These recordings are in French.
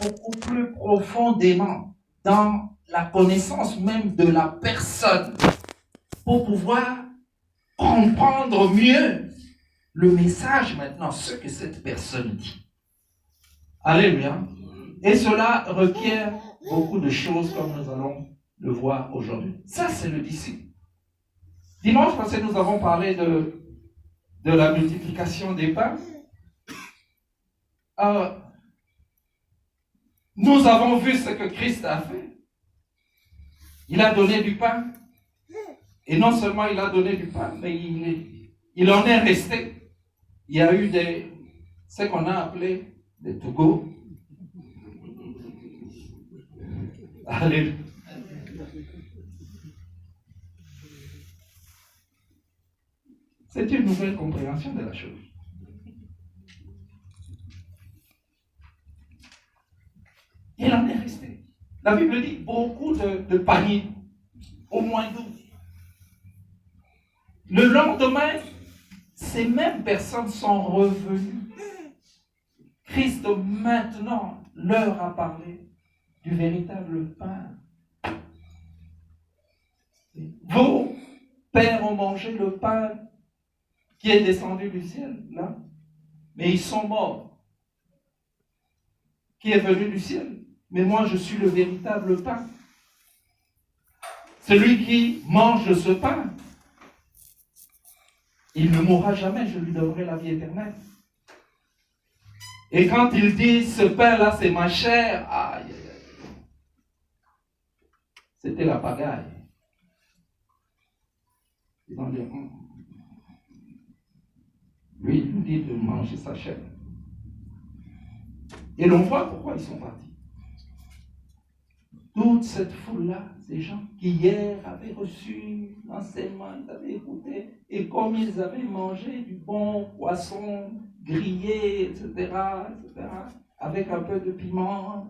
beaucoup plus profondément dans la connaissance même de la personne pour pouvoir comprendre mieux le message maintenant, ce que cette personne dit. Alléluia. Et cela requiert beaucoup de choses comme nous allons le voir aujourd'hui. Ça, c'est le disciple. Dimanche passé, nous avons parlé de la multiplication des pains. Nous avons vu ce que Christ a fait. Il a donné du pain. Et non seulement il a donné du pain, mais il en est resté. Il y a eu ce qu'on a appelé des to-go. Alléluia. C'est une nouvelle compréhension de la chose. Il en est resté. La Bible dit beaucoup de paniers, au moins 12. Le lendemain, ces mêmes personnes sont revenues. Christ maintenant leur a parlé du véritable pain. Vos pères ont mangé le pain qui est descendu du ciel, là, mais ils sont morts. Qui est venu du ciel? Mais moi, je suis le véritable pain. Celui qui mange de ce pain, il ne mourra jamais, je lui donnerai la vie éternelle. Et quand il dit, ce pain-là, c'est ma chair, aïe, aïe, aïe. C'était la pagaille. Ils vont dire, lui, il nous dit de manger sa chair. Et l'on voit pourquoi ils sont partis. Toute cette foule-là, ces gens qui hier avaient reçu l'enseignement, ils avaient écouté, et comme ils avaient mangé du bon poisson grillé, etc., avec un peu de piment.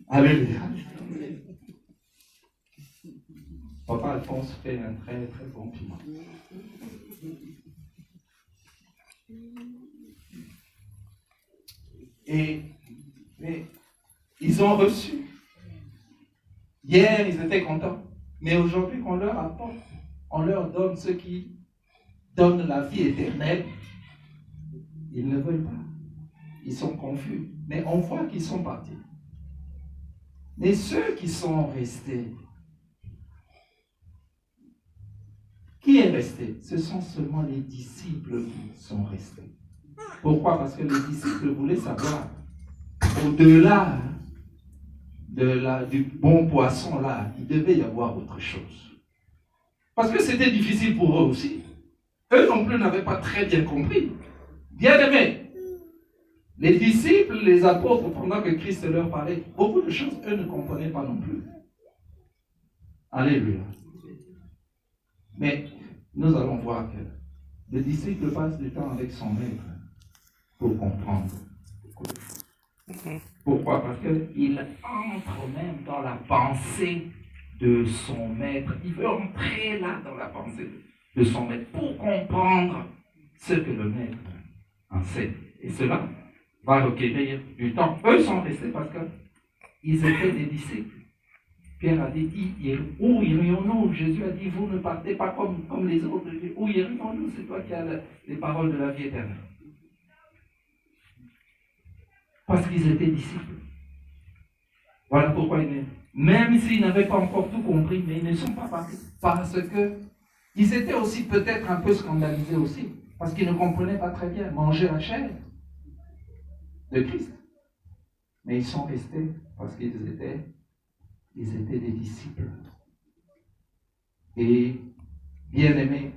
Alléluia. Papa Alphonse fait un très très bon piment. Mais ils ont reçu. Hier, ils étaient contents. Mais aujourd'hui, qu'on leur apporte, on leur donne ce qui donne la vie éternelle. Ils ne veulent pas. Ils sont confus. Mais on voit qu'ils sont partis. Mais ceux qui sont restés, qui est resté? Ce sont seulement les disciples qui sont restés. Pourquoi? Parce que les disciples voulaient savoir, au-delà du bon poisson là, il devait y avoir autre chose. Parce que c'était difficile pour eux aussi. Eux non plus n'avaient pas très bien compris. Bien aimés, les disciples, les apôtres, pendant que Christ leur parlait, beaucoup de choses, eux ne comprenaient pas non plus. Alléluia. Mais nous allons voir que le disciple passe du temps avec son maître pour comprendre beaucoup de choses. Pourquoi? Parce qu'il entre même dans la pensée de son maître. Il veut entrer là dans la pensée de son maître pour comprendre ce que le maître enseigne. Et cela va requérir du temps. Eux sont restés parce qu'ils étaient des disciples. Pierre a dit, où irions-nous? Jésus a dit, vous ne partez pas comme les autres. Où irions-nous? C'est toi qui as les paroles de la vie éternelle. Parce qu'ils étaient disciples. Voilà pourquoi même s'ils n'avaient pas encore tout compris, mais ils ne sont pas partis. Parce qu'ils étaient aussi peut-être un peu scandalisés aussi. Parce qu'ils ne comprenaient pas très bien manger la chair de Christ. Mais ils sont restés parce qu'ils étaient des disciples. Et bien aimés,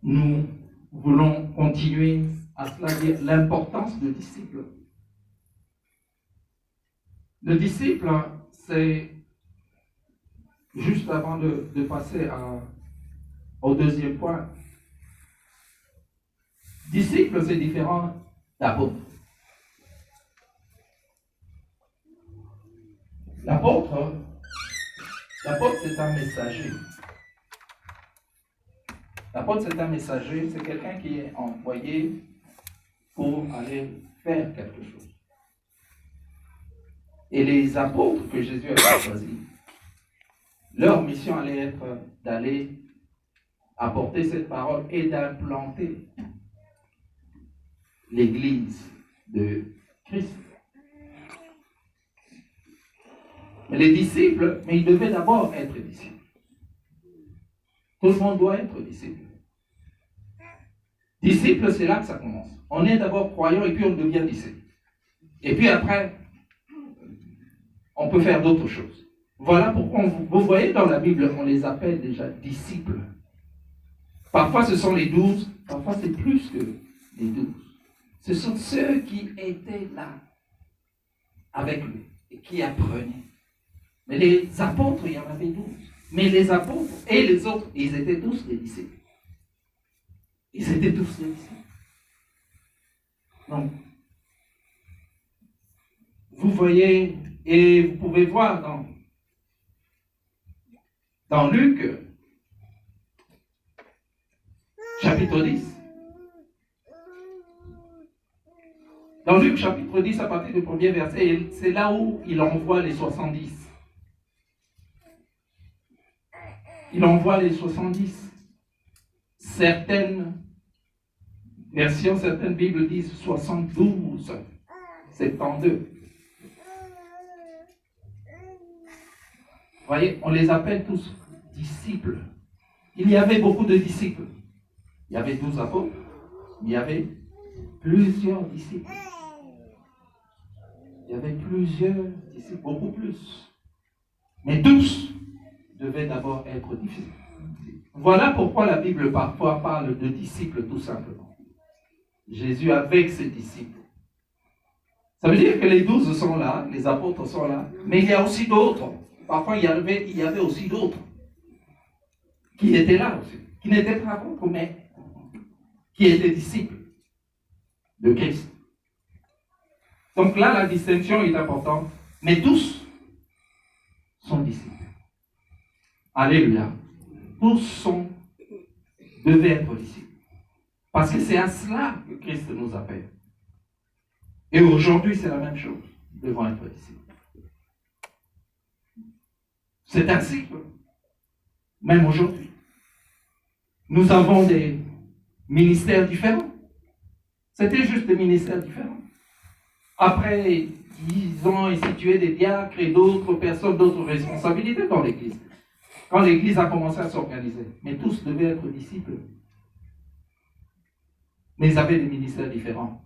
nous voulons continuer à cela dire l'importance de disciple. Le disciple, c'est, juste avant de passer au deuxième point, disciple, c'est différent d'apôtre. L'apôtre, c'est un messager. L'apôtre, c'est un messager, c'est quelqu'un qui est envoyé pour aller faire quelque chose. Et les apôtres que Jésus avait choisis, leur mission allait être d'aller apporter cette parole et d'implanter l'Église de Christ. Mais les disciples, mais ils devaient d'abord être disciples. Tout le monde doit être disciple. Disciple, c'est là que ça commence. On est d'abord croyant et puis on devient disciple. Et puis après, on peut faire d'autres choses. Voilà pourquoi vous voyez dans la Bible, on les appelle déjà disciples. Parfois ce sont les 12, parfois c'est plus que les 12. Ce sont ceux qui étaient là avec lui et qui apprenaient. Mais les apôtres, il y en avait 12. Mais les apôtres et les autres, ils étaient tous des disciples. Ils étaient tous des disciples. Donc, vous voyez, et vous pouvez voir dans Luc, chapitre 10. Dans Luc, chapitre 10, à partir du premier verset, c'est là où il envoie les 70. Il envoie les 70. Certaines versions, certaines Bibles disent 72, 72. Vous voyez, on les appelle tous disciples. Il y avait beaucoup de disciples. Il y avait 12 apôtres, il y avait plusieurs disciples. Il y avait plusieurs disciples, beaucoup plus. Mais tous devaient d'abord être disciples. Voilà pourquoi la Bible parfois parle de disciples tout simplement. Jésus avec ses disciples. Ça veut dire que les 12 sont là, les apôtres sont là, mais il y a aussi d'autres. Parfois il y avait aussi d'autres qui étaient là aussi, qui n'étaient pas apôtres, mais qui étaient disciples de Christ. Donc là, la distinction est importante, mais tous sont disciples. Alléluia. Tous devaient être disciples. Parce que c'est à cela que Christ nous appelle. Et aujourd'hui, c'est la même chose. Nous devons être disciples. C'est ainsi que, même aujourd'hui, nous avons des ministères différents. C'était juste des ministères différents. Après, ils ont institué des diacres et d'autres personnes, d'autres responsabilités dans l'Église. Quand l'Église a commencé à s'organiser. Mais tous devaient être disciples. Mais ils avaient des ministères différents.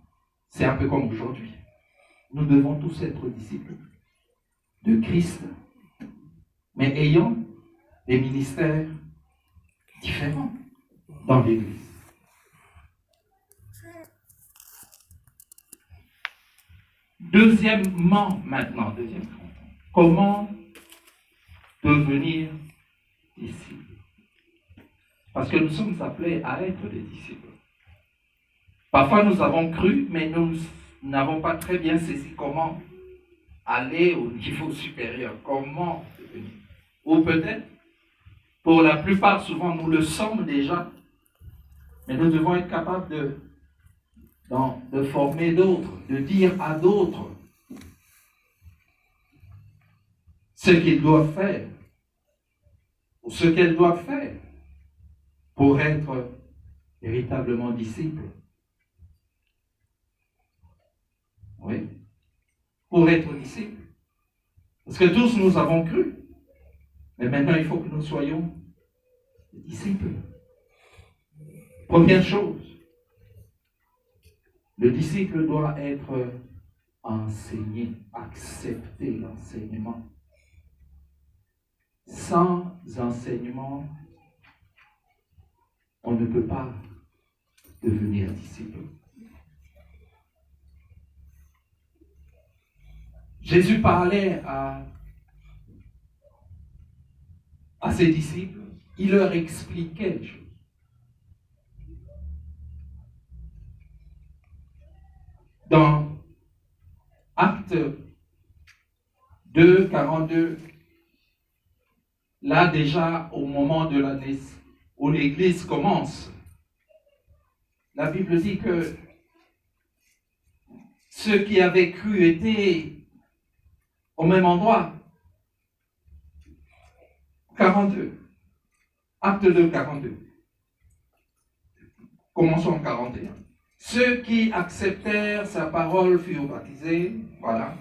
C'est un peu comme aujourd'hui. Nous devons tous être disciples de Christ, mais ayant des ministères différents dans l'Église. Deuxièmement, maintenant, comment devenir disciple? Parce que nous sommes appelés à être des disciples. Parfois nous avons cru, mais nous n'avons pas très bien saisi comment aller au niveau supérieur, comment devenir. Ou peut-être, pour la plupart, souvent, nous le sommes déjà, mais nous devons être capables de former d'autres, de dire à d'autres ce qu'ils doivent faire, ou ce qu'elles doivent faire pour être véritablement disciples. Oui, pour être disciples. Parce que tous nous avons cru, mais maintenant il faut que nous soyons disciples. Première chose, le disciple doit être enseigné, accepter l'enseignement. Sans enseignement, on ne peut pas devenir disciple. Jésus parlait à ses disciples, il leur expliquait les choses. Dans Actes 2, 42, là déjà au moment de la naissance, où l'Église commence, la Bible dit que ceux qui avaient cru étaient au même endroit. 42. Acte 2, 42. Commençons en 41. Ceux qui acceptèrent sa parole furent baptisés, voilà.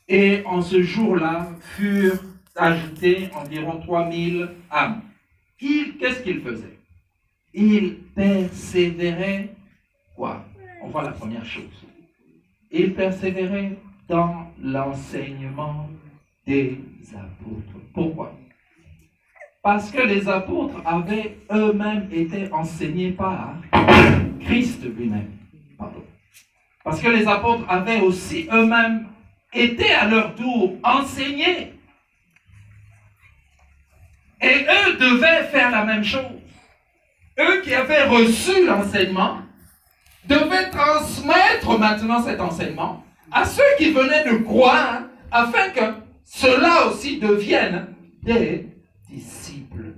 Et en ce jour-là furent ajoutés environ 3000 âmes. Qu'est-ce qu'ils faisaient? Ils persévéraient, quoi? On voit la première chose. Ils persévéraient dans l'enseignement des apôtres. Pourquoi? Parce que les apôtres avaient eux-mêmes été enseignés par Christ lui-même. Pardon. Parce que les apôtres avaient aussi eux-mêmes été à leur tour enseignés. Et eux devaient faire la même chose. Eux qui avaient reçu l'enseignement devaient transmettre maintenant cet enseignement à ceux qui venaient de croire afin que ceux-là aussi deviennent des disciples.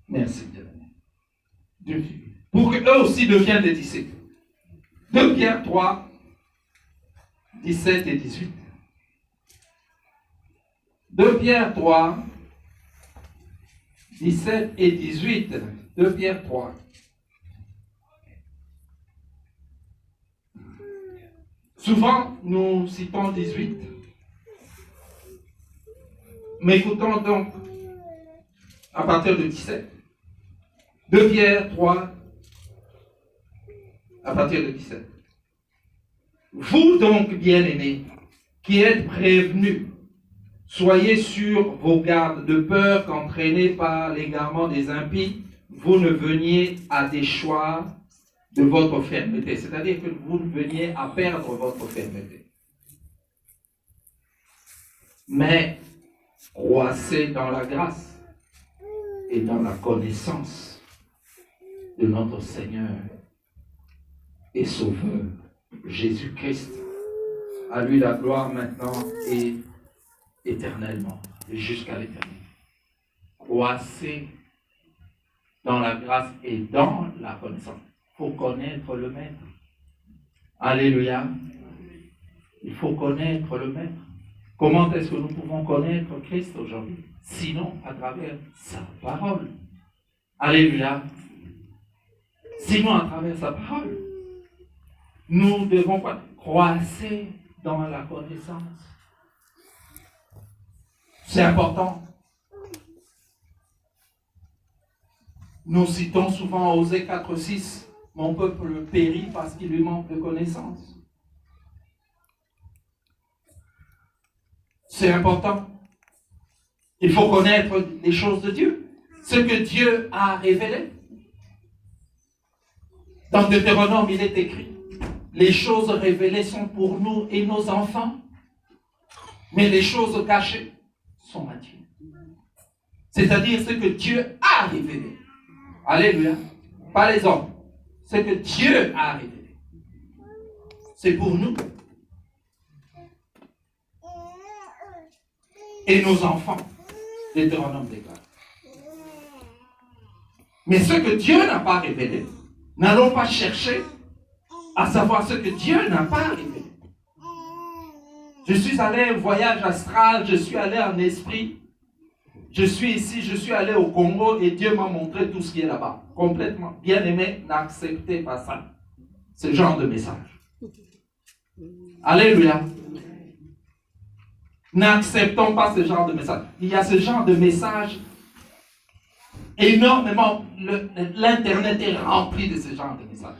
Merci Dieu. Pour qu'eux aussi deviennent des disciples. 2 Pierre 3, 17 et 18. 2 Pierre 3, 17 et 18. 2 Pierre 3. Souvent, nous citons 18. Mais écoutons donc à partir de 17. 2 Pierre 3, à partir de 17. Vous donc, bien-aimés, qui êtes prévenus, soyez sur vos gardes, de peur qu'entraînés par l'égarement des impies, vous ne veniez à déchoir de votre fermeté. C'est-à-dire que vous ne veniez à perdre votre fermeté. Mais croissez dans la grâce et dans la connaissance de notre Seigneur et Sauveur Jésus-Christ. À lui la gloire maintenant et éternellement, et jusqu'à l'éternité. Croissez dans la grâce et dans la connaissance. Il faut connaître le Maître. Alléluia. Il faut connaître le Maître. Comment est-ce que nous pouvons connaître Christ aujourd'hui? Sinon, à travers sa parole. Alléluia. Sinon, à travers sa parole. Nous devons croître dans la connaissance. C'est important. Nous citons souvent Osée 4:6. Mon peuple périt parce qu'il lui manque de connaissance. C'est important. Il faut connaître les choses de Dieu. Ce que Dieu a révélé. Dans Deutéronome, il est écrit, les choses révélées sont pour nous et nos enfants, mais les choses cachées sont à Dieu. C'est-à-dire ce que Dieu a révélé. Alléluia. Pas les hommes. Ce que Dieu a révélé. C'est pour nous. Et nos enfants. Deutéronome déclare. Mais ce que Dieu n'a pas révélé, n'allons pas chercher à savoir ce que Dieu n'a pas révélé. Je suis allé au voyage astral, je suis allé en esprit. Je suis ici, je suis allé au Congo et Dieu m'a montré tout ce qui est là-bas. Complètement. Bien-aimé, n'acceptez pas ça. Ce genre de message. Alléluia. N'acceptons pas ce genre de message. Il y a ce genre de message énormément. L'Internet est rempli de ce genre de message.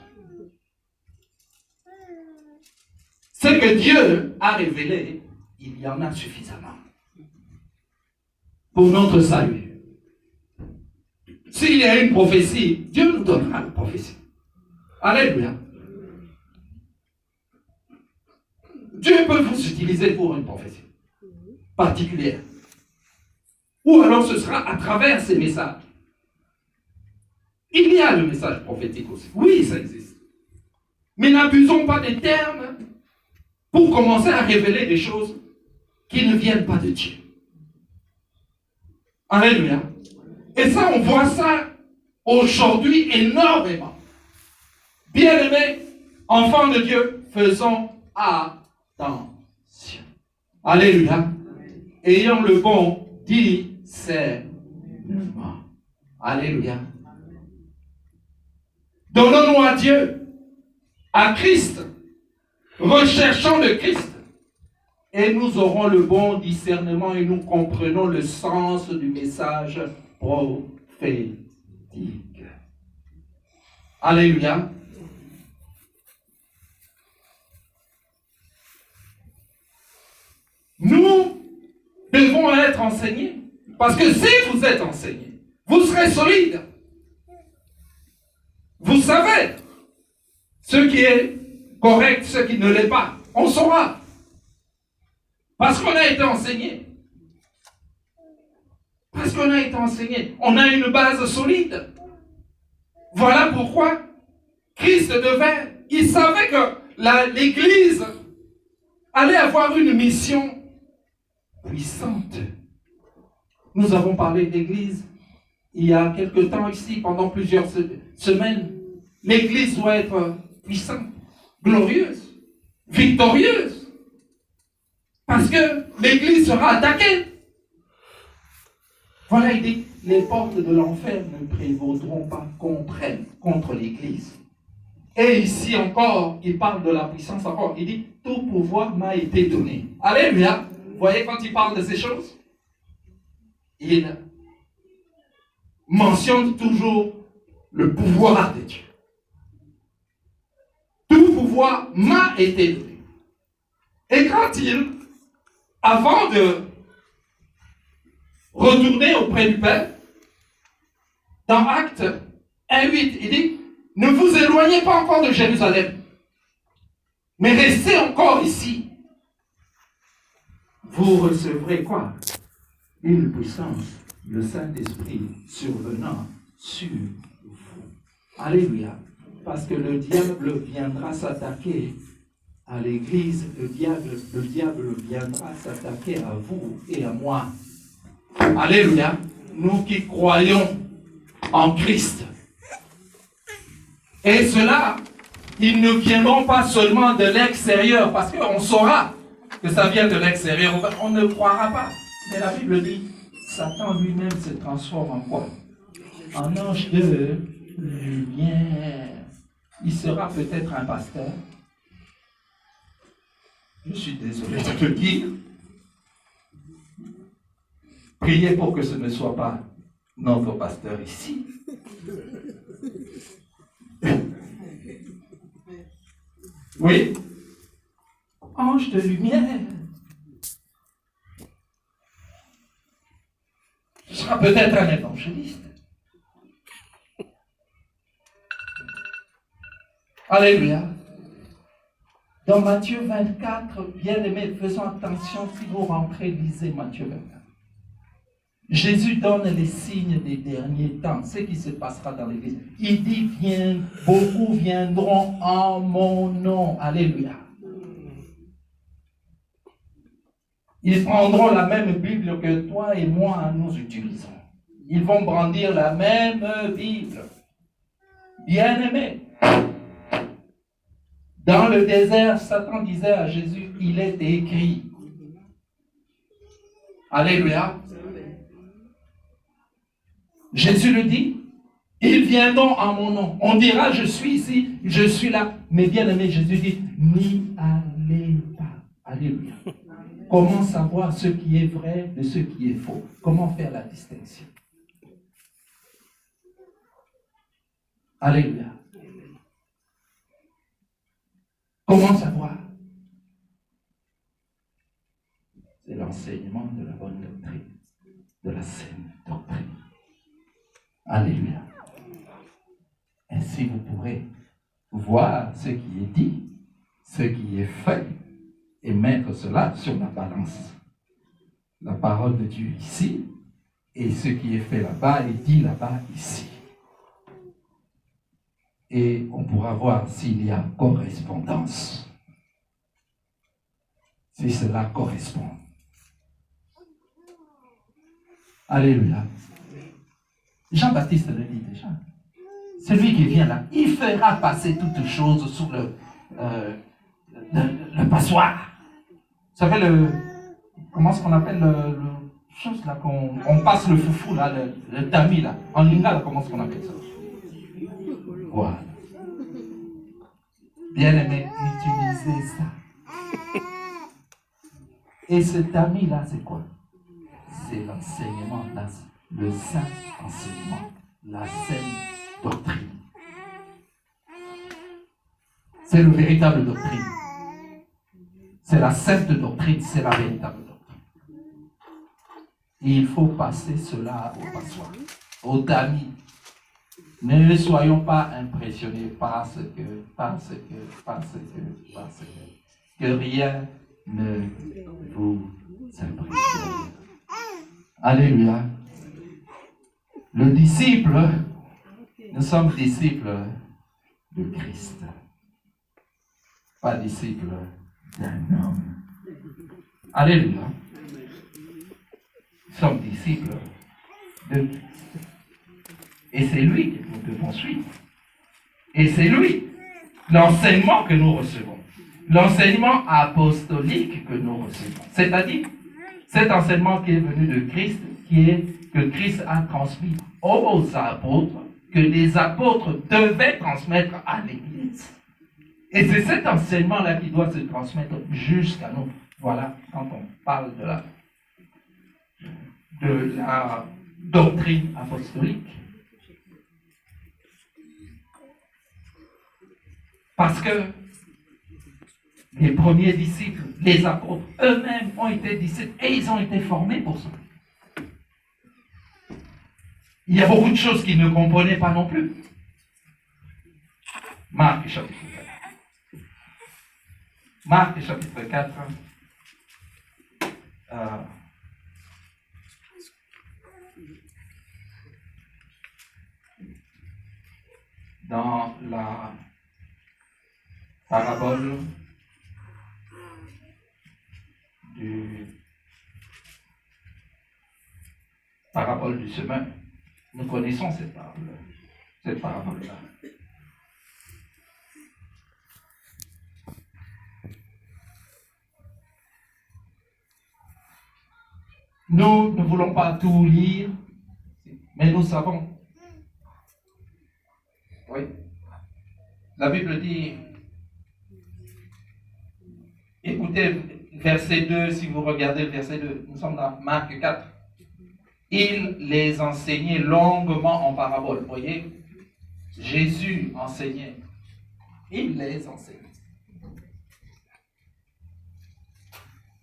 Ce que Dieu a révélé, il y en a suffisamment pour notre salut. S'il y a une prophétie, Dieu nous donnera une prophétie. Alléluia. Dieu peut vous utiliser pour une prophétie particulière. Ou alors ce sera à travers ces messages. Il y a le message prophétique aussi. Oui, ça existe. Mais n'abusons pas des termes pour commencer à révéler des choses qui ne viennent pas de Dieu. Alléluia. Et ça, on voit ça aujourd'hui énormément. Bien-aimés, enfants de Dieu, faisons attention. Alléluia. Ayons le bon discernement. Alléluia. Donnons-nous à Dieu, à Christ. Recherchons le Christ. Et nous aurons le bon discernement et nous comprenons le sens du message prophétique. Alléluia. Nous devons être enseignés. Parce que si vous êtes enseignés, vous serez solides. Vous savez ce qui est correct, ce qui ne l'est pas. On saura. Parce qu'on a été enseigné. Parce qu'on a été enseigné. On a une base solide. Voilà pourquoi Christ devait, il savait que l'Église allait avoir une mission puissante. Nous avons parlé d'Église il y a quelque temps ici, pendant plusieurs semaines. L'Église doit être puissante, glorieuse, victorieuse. Parce que l'Église sera attaquée. Voilà, il dit, les portes de l'enfer ne prévaudront pas contre l'Église. Et ici encore, il parle de la puissance encore. Il dit, tout pouvoir m'a été donné. Alléluia. Vous voyez quand il parle de ces choses, il mentionne toujours le pouvoir de Dieu. Tout pouvoir m'a été donné. Et quand avant de retourner auprès du Père, dans Actes 1:8, il dit, ne vous éloignez pas encore de Jérusalem, mais restez encore ici. Vous recevrez quoi? Une puissance, le Saint-Esprit survenant sur vous. Alléluia. Parce que le diable viendra s'attaquer à l'Église, le diable viendra s'attaquer à vous et à moi. Alléluia. Nous qui croyons en Christ. Et cela, ils ne viendront pas seulement de l'extérieur, parce qu'on saura que ça vient de l'extérieur. On ne croira pas. Mais la Bible dit, Satan lui-même se transforme en quoi? En ange de lumière. Il sera peut-être un pasteur. Je suis désolé de te dire. Priez pour que ce ne soit pas notre pasteur ici. Oui. Ange de lumière. Ce sera peut-être un évangéliste. Alléluia. Dans Matthieu 24, bien-aimés, faisons attention, si vous rentrez, lisez Matthieu 24. Jésus donne les signes des derniers temps, ce qui se passera dans l'Église. Il dit, beaucoup viendront en mon nom. Alléluia. Ils prendront la même Bible que toi et moi nous utilisons. Ils vont brandir la même Bible. Bien-aimés. Dans le désert, Satan disait à Jésus, il est écrit. Alléluia. Jésus le dit, ils viendront en mon nom. On dira, je suis ici, je suis là. Mais bien aimé, Jésus dit, n'y allez pas. Alléluia. Comment savoir ce qui est vrai de ce qui est faux? Comment faire la distinction? Alléluia. Comment savoir? C'est l'enseignement de la bonne doctrine, de la saine doctrine. Alléluia. Ainsi vous pourrez voir ce qui est dit, ce qui est fait, et mettre cela sur la balance. La parole de Dieu ici, et ce qui est fait là-bas et dit là-bas ici. Et on pourra voir s'il y a correspondance. Si cela correspond. Alléluia. Jean-Baptiste le dit déjà. Celui qui vient là, il fera passer toutes choses sur le passoire. Vous savez, comment est-ce qu'on appelle le chose là, on passe le foufou là, le tamis là. En lingala, comment est-ce qu'on appelle ça? Voilà. Bien aimé, utilisez ça. Et ce tamis là, c'est quoi? C'est l'enseignement, le saint enseignement, la saine doctrine. C'est le véritable doctrine. C'est la sainte doctrine, c'est la véritable doctrine. Il faut passer cela au passoire, au tamis. Ne soyons pas impressionnés parce que rien ne vous impressionne. Alléluia. Le disciple, nous sommes disciples de Christ, pas disciples d'un homme. Alléluia. Nous sommes disciples de Christ. Et c'est lui que nous devons suivre. Et c'est lui, l'enseignement que nous recevons. L'enseignement apostolique que nous recevons. C'est-à-dire, cet enseignement qui est venu de Christ, que Christ a transmis aux apôtres, que les apôtres devaient transmettre à l'Église. Et c'est cet enseignement-là qui doit se transmettre jusqu'à nous. Voilà, quand on parle de la doctrine apostolique. Parce que les premiers disciples, les apôtres, eux-mêmes ont été disciples et ils ont été formés pour ça. Il y a beaucoup de choses qu'ils ne comprenaient pas non plus. Marc chapitre 4. Marc chapitre 4. Dans la parabole du semeur. Nous connaissons cette parabole-là. Nous ne voulons pas tout lire, mais nous savons. Oui. La Bible dit, écoutez, verset 2, si vous regardez le verset 2, nous sommes dans Marc 4. Il les enseignait longuement en parabole. Vous voyez, Jésus enseignait. Il les enseignait.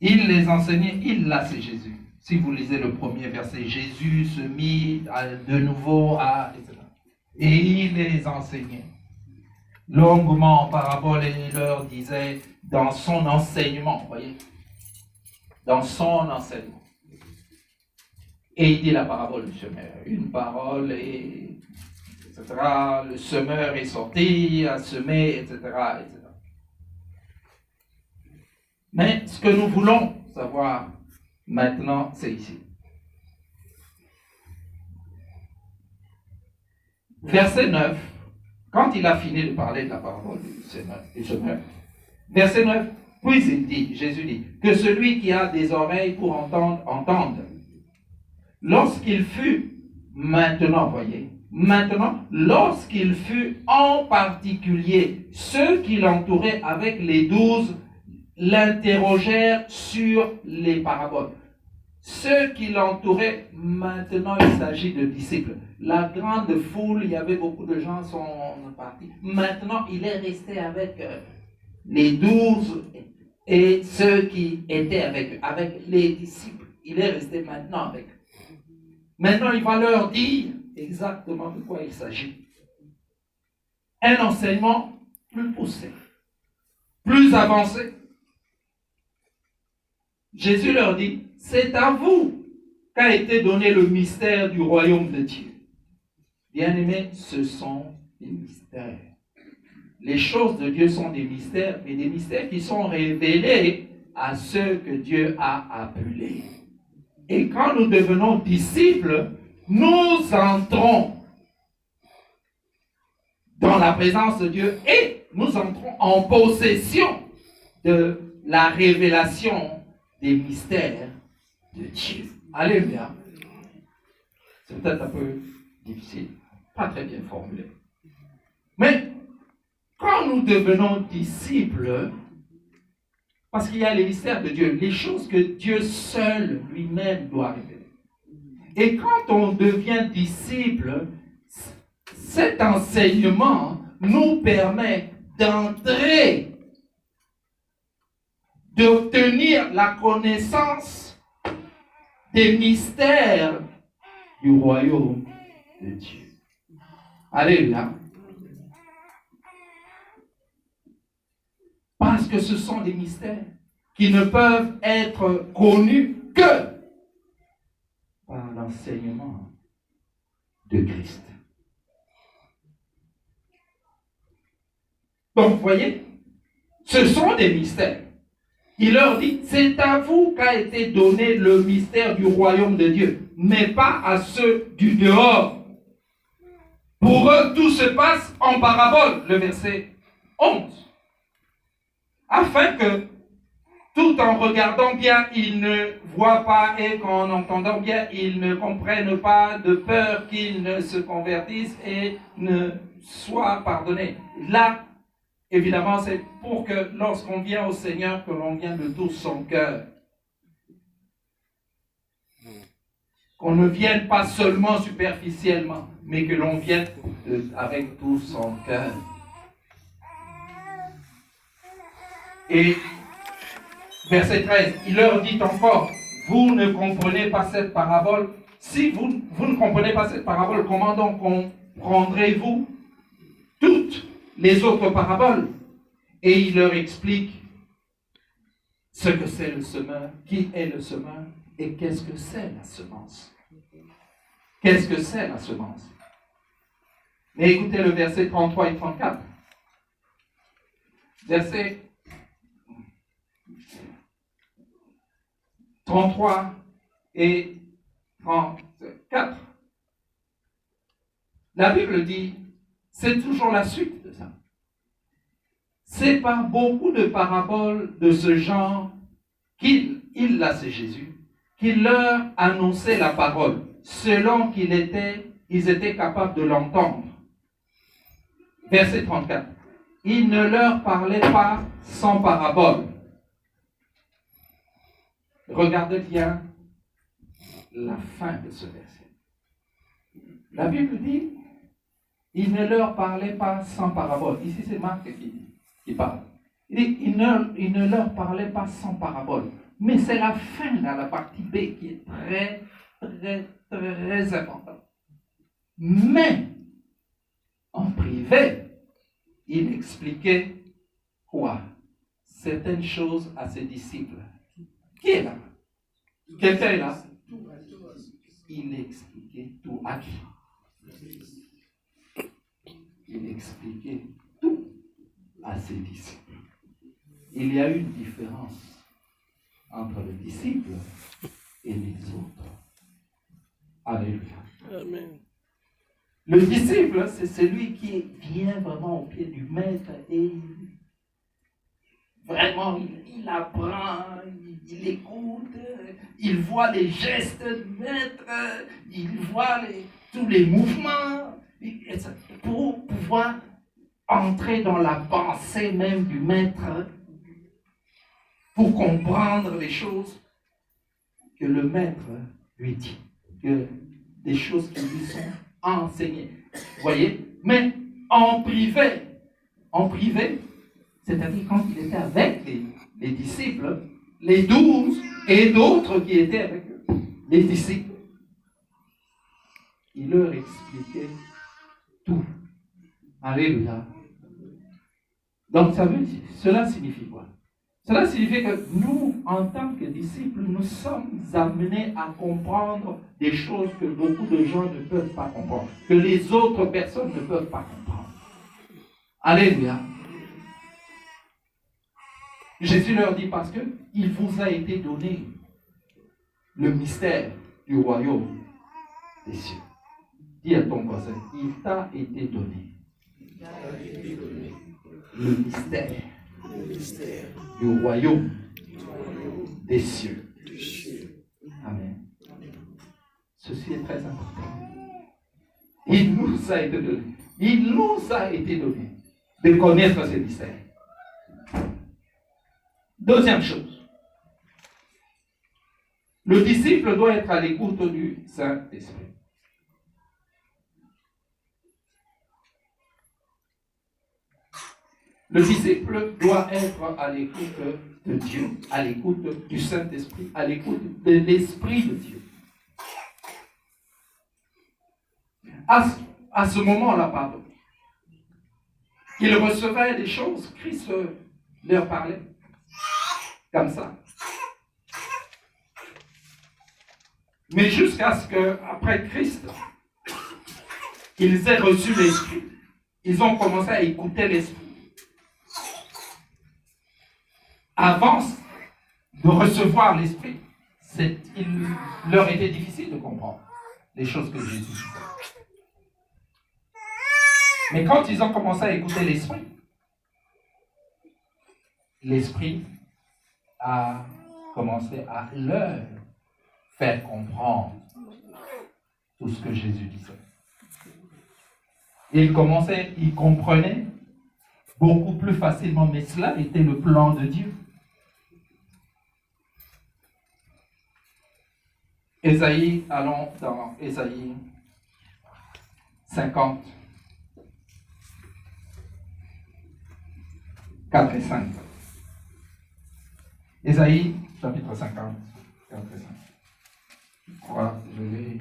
Il les enseignait, là c'est Jésus. Si vous lisez le premier verset, Jésus se mit de nouveau à... etc. Et il les enseignait longuement en parabole et il leur disait dans son enseignement, vous voyez, dans son enseignement. Et il dit la parabole du semeur. Une parole, et etc. Le semeur est sorti, a semé, etc., etc. Mais ce que nous voulons savoir maintenant, c'est ici. Verset 9, quand il a fini de parler de la parole du semeur, verset 9, puis il dit, Jésus dit, que celui qui a des oreilles pour entendre, entende. Lorsqu'il fut, maintenant, voyez, lorsqu'il fut en particulier, ceux qui l'entouraient avec les 12 l'interrogèrent sur les paraboles. Ceux qui l'entouraient, maintenant il s'agit de disciples. La grande foule, il y avait beaucoup de gens qui sont partis. Maintenant il est resté avec les 12 et ceux qui étaient avec les disciples. Il est resté maintenant avec eux. Maintenant, il va leur dire exactement de quoi il s'agit. Un enseignement plus poussé, plus avancé. Jésus leur dit, c'est à vous qu'a été donné le mystère du royaume de Dieu. Bien-aimés, ce sont des mystères. Les choses de Dieu sont des mystères, mais des mystères qui sont révélés à ceux que Dieu a appelés. Et quand nous devenons disciples, nous entrons dans la présence de Dieu et nous entrons en possession de la révélation des mystères de Dieu. Alléluia. C'est peut-être un peu difficile, pas très bien formulé. Mais quand nous devenons disciples, parce qu'il y a les mystères de Dieu, les choses que Dieu seul lui-même doit révéler. Et quand on devient disciple, cet enseignement nous permet d'entrer, d'obtenir la connaissance des mystères du royaume de Dieu. Alléluia. Parce que ce sont des mystères qui ne peuvent être connus que par l'enseignement de Christ. Donc, vous voyez, ce sont des mystères. Il leur dit, c'est à vous qu'a été donné le mystère du royaume de Dieu, mais pas à ceux du dehors. Pour eux, tout se passe en parabole, le verset 11. Afin que, tout en regardant bien, ils ne voient pas, et qu'en entendant bien, ils ne comprennent pas, de peur qu'ils ne se convertissent et ne soient pardonnés. Là, évidemment, c'est pour que lorsqu'on vient au Seigneur, que l'on vienne de tout son cœur. Qu'on ne vienne pas seulement superficiellement, mais que l'on vienne avec tout son cœur. Et verset 13, il leur dit encore, vous ne comprenez pas cette parabole. Si vous ne comprenez pas cette parabole, comment donc comprendrez-vous toutes les autres paraboles? Et il leur explique ce que c'est le semeur, qui est le semeur et qu'est-ce que c'est la semence. Qu'est-ce que c'est la semence? Mais écoutez le verset 33 et 34. Verset 33 et 34. La Bible dit, c'est toujours la suite de ça. C'est par beaucoup de paraboles de ce genre là c'est Jésus, qu'il leur annonçait la parole, selon ils étaient capables de l'entendre. Verset 34. Il ne leur parlait pas sans parabole. Regardez bien la fin de ce verset. La Bible dit, il ne leur parlait pas sans parabole. Ici, c'est Marc qui parle. Il dit, il ne leur parlait pas sans parabole. Mais c'est la fin, là, la partie B, qui est très, très, très importante. Mais, en privé, il expliquait quoi? Certaines choses à ses disciples. Qui est là? Quelqu'un est là? Il expliquait tout à qui? Il expliquait tout à ses disciples. Il y a une différence entre les disciples et les autres. Alléluia. Amen. Le disciple, c'est celui qui vient vraiment au pied du maître et vraiment, il apprend, il écoute, il voit les gestes du maître, il voit tous les mouvements, pour pouvoir entrer dans la pensée même du maître, pour comprendre les choses que le maître lui dit, que des choses qui lui sont enseignées. Vous voyez? Mais en privé, c'est-à-dire quand il était avec les disciples, les 12 et d'autres qui étaient avec eux, les disciples, il leur expliquait tout. Alléluia. Donc cela signifie quoi? Cela signifie que nous, en tant que disciples, nous sommes amenés à comprendre des choses que beaucoup de gens ne peuvent pas comprendre, que les autres personnes ne peuvent pas comprendre. Alléluia. Jésus leur dit parce qu'il vous a été donné le mystère du royaume des cieux. Dis à ton voisin, il t'a été donné Le mystère du royaume des cieux. Amen. Ceci est très important. Il nous a été donné. Il nous a été donné de connaître ces mystères. Deuxième chose. Le disciple doit être à l'écoute du Saint-Esprit. Le disciple doit être à l'écoute de Dieu, à l'écoute du Saint-Esprit, à l'écoute de l'Esprit de Dieu. À ce moment-là, pardon, ils recevaient des choses, Christ leur parlait comme ça. Mais jusqu'à ce qu'après Christ, ils aient reçu l'Esprit, ils ont commencé à écouter l'Esprit. Avant de recevoir l'Esprit, il leur était difficile de comprendre les choses que Jésus disait. Mais quand ils ont commencé à écouter l'Esprit a commencé à leur faire comprendre tout ce que Jésus disait. Et ils comprenaient beaucoup plus facilement, mais cela était le plan de Dieu. Allons dans Ésaïe 50, 4 et 5. Ésaïe, chapitre 50, 4 et 5. Je crois, je l'ai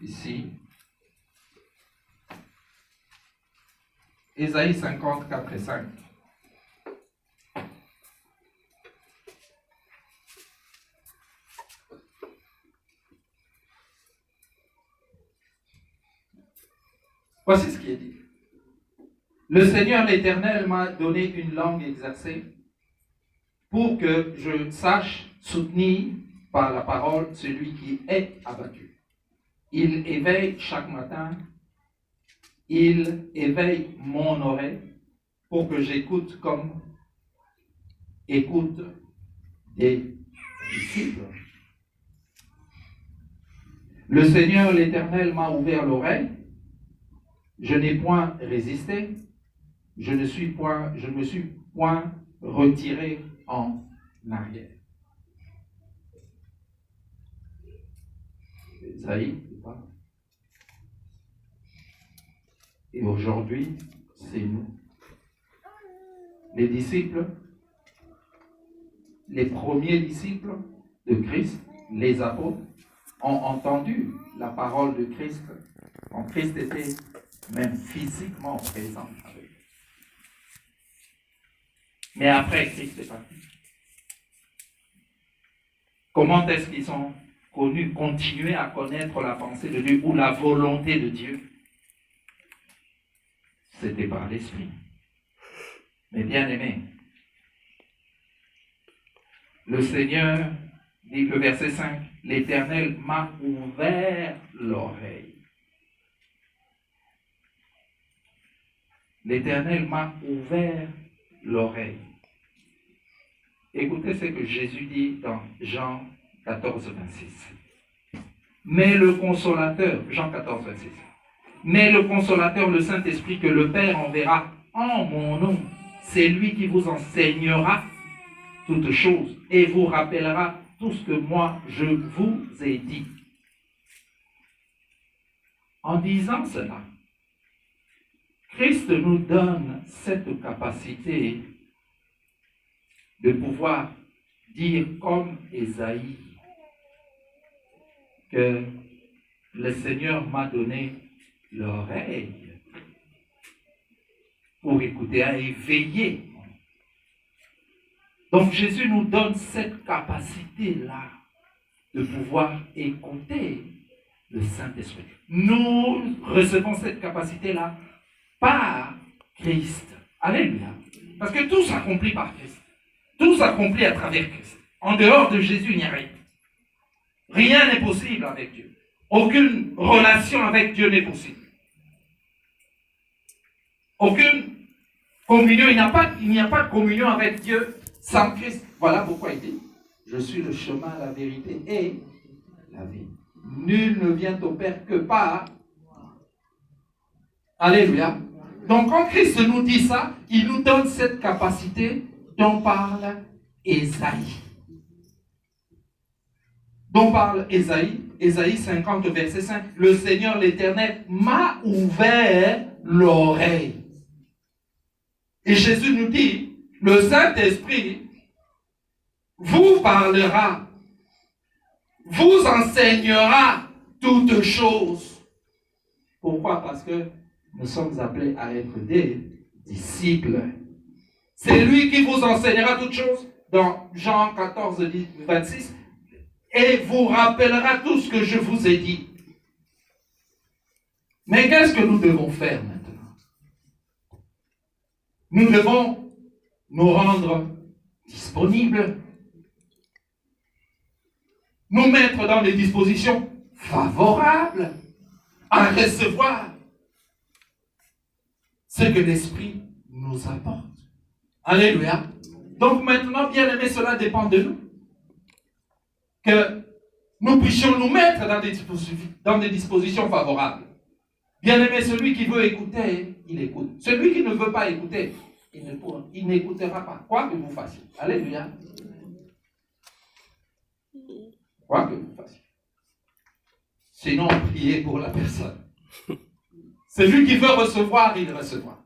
ici. Ésaïe 50, 4 et 5. Voici ce qui est dit. Le Seigneur l'Éternel m'a donné une langue exercée pour que je sache soutenir par la parole celui qui est abattu. Il éveille chaque matin, il éveille mon oreille pour que j'écoute comme écoute des disciples. Le Seigneur l'Éternel m'a ouvert l'oreille. Je n'ai point résisté, je ne me suis point retiré en arrière. Esaïe, et aujourd'hui, c'est nous. Les disciples, les premiers disciples de Christ, les apôtres, ont entendu la parole de Christ quand Christ était même physiquement présent avec eux. Mais après, Christ est parti. Comment est-ce qu'ils ont continué à connaître la pensée de Dieu ou la volonté de Dieu? C'était par l'Esprit. Mais bien aimé, le Seigneur, dit le verset 5, l'Éternel m'a ouvert l'oreille. L'Éternel m'a ouvert l'oreille. Écoutez ce que Jésus dit dans Jean 14, 26. Mais le consolateur, Jean 14, 26. Mais le consolateur, le Saint-Esprit que le Père enverra en mon nom, c'est lui qui vous enseignera toutes choses et vous rappellera tout ce que moi je vous ai dit. En disant cela, Christ nous donne cette capacité de pouvoir dire comme Ésaïe que le Seigneur m'a donné l'oreille pour écouter, à éveiller. Donc Jésus nous donne cette capacité-là de pouvoir écouter le Saint-Esprit. Nous recevons cette capacité-là par Christ. Alléluia. Parce que tout s'accomplit par Christ. Tout s'accomplit à travers Christ. En dehors de Jésus, il n'y a rien. Rien n'est possible avec Dieu. Aucune relation avec Dieu n'est possible. Aucune communion, il n'y a pas de communion avec Dieu sans Christ. Voilà pourquoi il dit, je suis le chemin, la vérité et la vie. Nul ne vient au Père que par... Alléluia. Donc quand Christ nous dit ça, il nous donne cette capacité dont parle Ésaïe. Ésaïe 50, verset 5. Le Seigneur l'Éternel m'a ouvert l'oreille. Et Jésus nous dit, le Saint-Esprit vous parlera, vous enseignera toutes choses. Pourquoi? Parce que nous sommes appelés à être des disciples. C'est lui qui vous enseignera toutes choses. Dans Jean 14, 26, et vous rappellera tout ce que je vous ai dit. Mais qu'est-ce que nous devons faire maintenant? Nous devons nous rendre disponibles, nous mettre dans des dispositions favorables à recevoir ce que l'Esprit nous apporte. Alléluia. Donc maintenant, bien aimé, cela dépend de nous. Que nous puissions nous mettre dans des dispositions favorables. Bien aimé, celui qui veut écouter, il écoute. Celui qui ne veut pas écouter, il n'écoutera pas. Quoi que vous fassiez. Alléluia. Quoi que vous fassiez. Sinon, priez pour la personne. Celui qui veut recevoir, il recevra.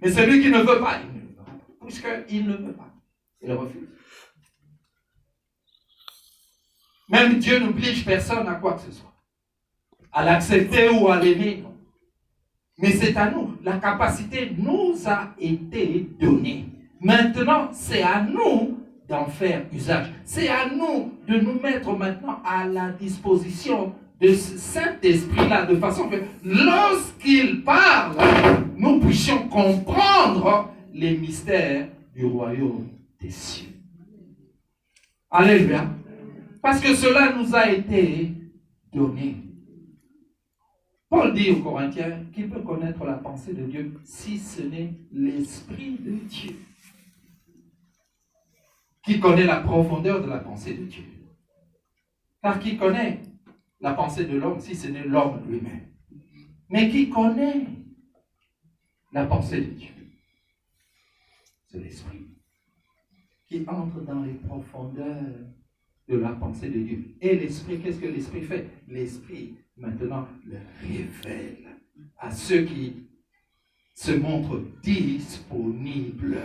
Mais celui qui ne veut pas, il ne veut pas. Puisqu'il ne veut pas. Il refuse. Même Dieu n'oblige personne à quoi que ce soit. À l'accepter ou à l'aimer. Mais c'est à nous. La capacité nous a été donnée. Maintenant, c'est à nous d'en faire usage. C'est à nous de nous mettre maintenant à la disposition de ce Saint-Esprit-là, de façon que lorsqu'il parle, nous puissions comprendre les mystères du royaume des cieux. Alléluia. Parce que cela nous a été donné. Paul dit aux Corinthiens qu'il peut connaître la pensée de Dieu si ce n'est l'Esprit de Dieu qui connaît la profondeur de la pensée de Dieu. Car qui connaît la pensée de l'homme si ce n'est l'homme lui-même? Mais qui connaît la pensée de Dieu? C'est l'Esprit qui entre dans les profondeurs de la pensée de Dieu. Et l'Esprit, qu'est-ce que l'Esprit fait? L'Esprit, maintenant, le révèle à ceux qui se montrent disponibles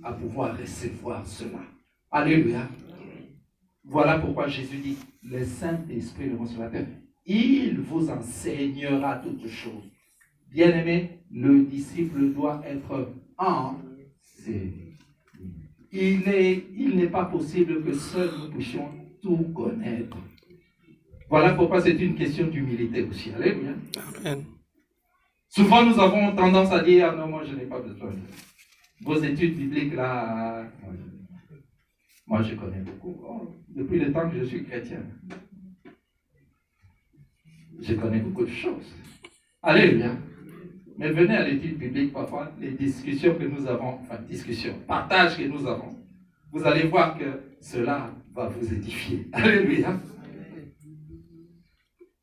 à pouvoir recevoir cela. Alléluia. Voilà pourquoi Jésus dit, le Saint-Esprit, le consolateur, il vous enseignera toutes choses. Bien-aimé, le disciple doit être enseigné. Il n'est pas possible que seuls nous puissions tout connaître. Voilà pourquoi c'est une question d'humilité aussi. Alléluia. Amen. Souvent, nous avons tendance à dire, non, moi, je n'ai pas besoin de vos études bibliques, là. Moi, je connais beaucoup. Oh, depuis le temps que je suis chrétien, je connais beaucoup de choses. Alléluia. Mais venez à l'étude biblique, parfois, les discussions que nous avons, partages que nous avons, vous allez voir que cela va vous édifier. Alléluia.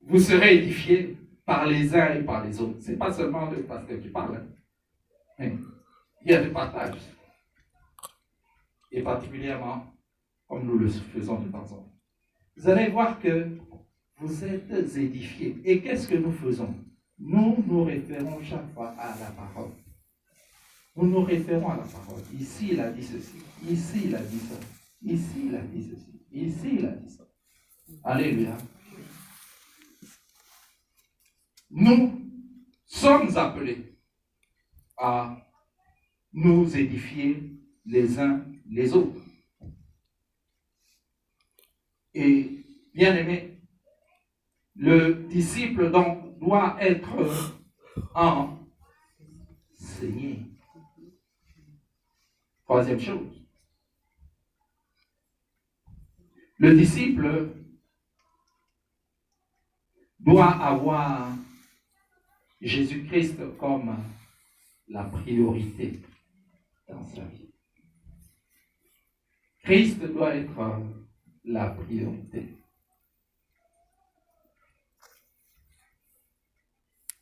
Vous serez édifiés par les uns et par les autres. Ce n'est pas seulement le pasteur qui parle, mais il y a des partages. Et particulièrement, comme nous le faisons de temps en temps. Vous allez voir que vous êtes édifiés. Et qu'est-ce que nous faisons? Nous nous référons chaque fois à la parole. Nous nous référons à la parole. Ici, il a dit ceci. Ici, il a dit ça. Ici, il a dit ceci. Ici, il a dit ça. Alléluia. Nous sommes appelés à nous édifier les uns les autres. Et, bien aimé, le disciple donc doit être enseigné. Troisième chose. Le disciple doit avoir Jésus-Christ comme la priorité dans sa vie. Christ doit être la priorité.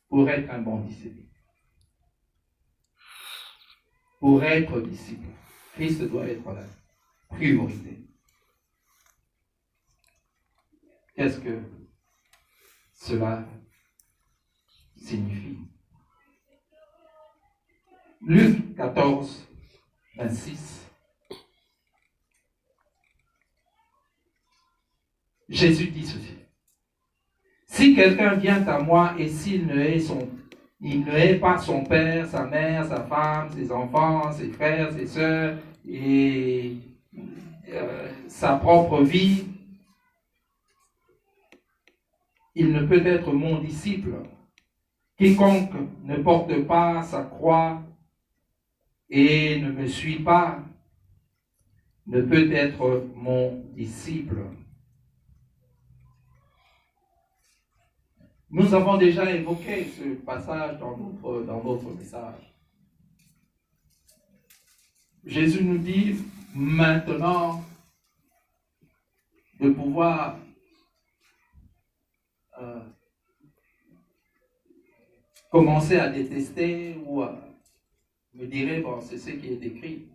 Pour être un bon disciple. Pour être disciple, Christ doit être la priorité. Qu'est-ce que cela signifie? Luc 14, 26. Jésus dit ceci. Si quelqu'un vient à moi et s'il ne hait pas son père, sa mère, sa femme, ses enfants, ses frères, ses sœurs et sa propre vie, il ne peut être mon disciple. Quiconque ne porte pas sa croix et ne me suit pas ne peut être mon disciple. Nous avons déjà évoqué ce passage dans notre message. Jésus nous dit maintenant de pouvoir commencer à détester ou me dire, bon, c'est ce qui est écrit.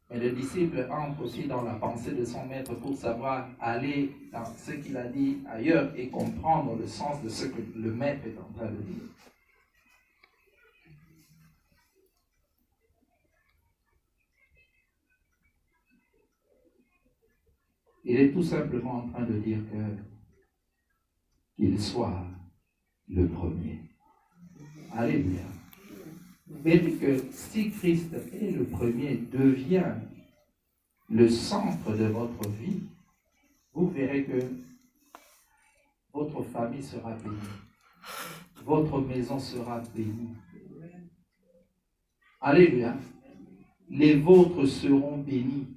Mais le disciple entre aussi dans la pensée de son maître pour savoir aller dans ce qu'il a dit ailleurs et comprendre le sens de ce que le maître est en train de dire. Il est tout simplement en train de dire qu'il soit le premier. Alléluia. Mais que si Christ est le premier, devient le centre de votre vie, vous verrez que votre famille sera bénie. Votre maison sera bénie. Alléluia. Les vôtres seront bénis.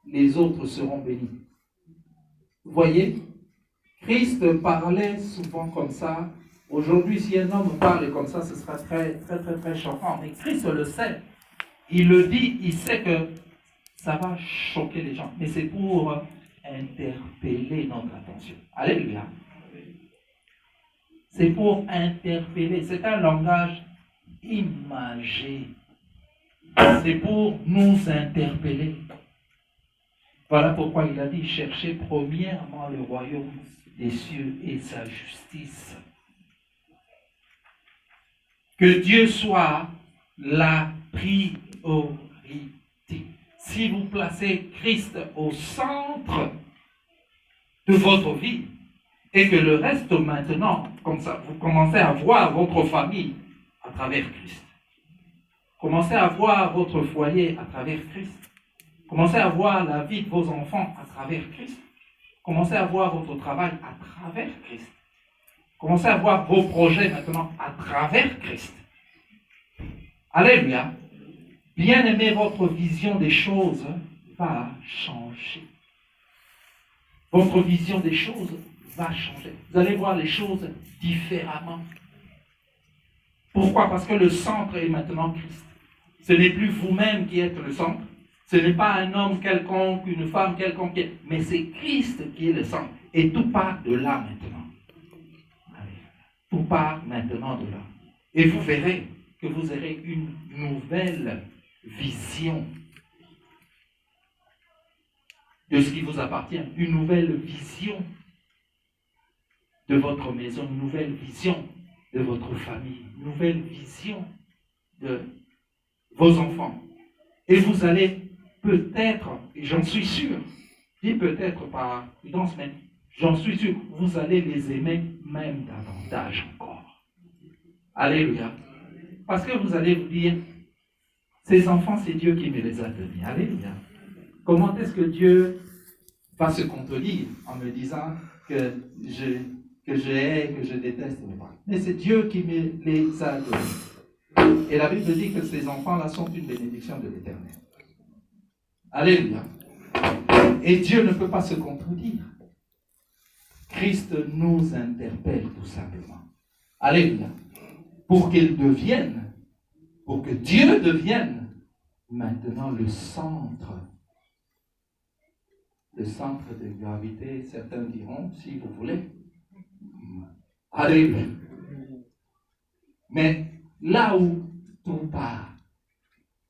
Les autres seront bénis. Vous voyez, Christ parlait souvent comme ça. Aujourd'hui, si un homme parle comme ça, ce sera très, très, très, très choquant. Mais Christ le sait. Il le dit, il sait que ça va choquer les gens. Mais c'est pour interpeller notre attention. Alléluia. C'est pour interpeller. C'est un langage imagé. C'est pour nous interpeller. Voilà pourquoi il a dit, cherchez premièrement le royaume des cieux et sa justice. Que Dieu soit la priorité. Si vous placez Christ au centre de votre vie et que le reste maintenant, comme ça, vous commencez à voir votre famille à travers Christ. Commencez à voir votre foyer à travers Christ. Commencez à voir la vie de vos enfants à travers Christ. Commencez à voir votre travail à travers Christ. Commencez à voir vos projets maintenant à travers Christ. Alléluia. Bien aimer, votre vision des choses va changer. Votre vision des choses va changer. Vous allez voir les choses différemment. Pourquoi? Parce que le centre est maintenant Christ. Ce n'est plus vous-même qui êtes le centre. Ce n'est pas un homme quelconque, une femme quelconque, mais c'est Christ qui est le centre. Et tout part de là maintenant. Tout part maintenant de là. Et vous verrez que vous aurez une nouvelle vision de ce qui vous appartient. Une nouvelle vision de votre maison, une nouvelle vision de votre famille, une nouvelle vision de vos enfants. Et vous allez peut-être, et j'en suis sûr, et peut-être par prudence, mais j'en suis sûr, vous allez les aimer même davantage encore. Alléluia. Parce que vous allez vous dire, ces enfants, c'est Dieu qui me les a donnés. Alléluia. Comment est-ce que Dieu va se contredire en me disant que je hais, que je déteste? Mais c'est Dieu qui me les a donnés. Et la Bible dit que ces enfants-là sont une bénédiction de l'Éternel. Alléluia. Et Dieu ne peut pas se contredire. Christ nous interpelle tout simplement. Alléluia. pour qu'il devienne, pour que Dieu devienne maintenant le centre de gravité. Certains diront, si vous voulez. Alléluia. Mais là où tout part,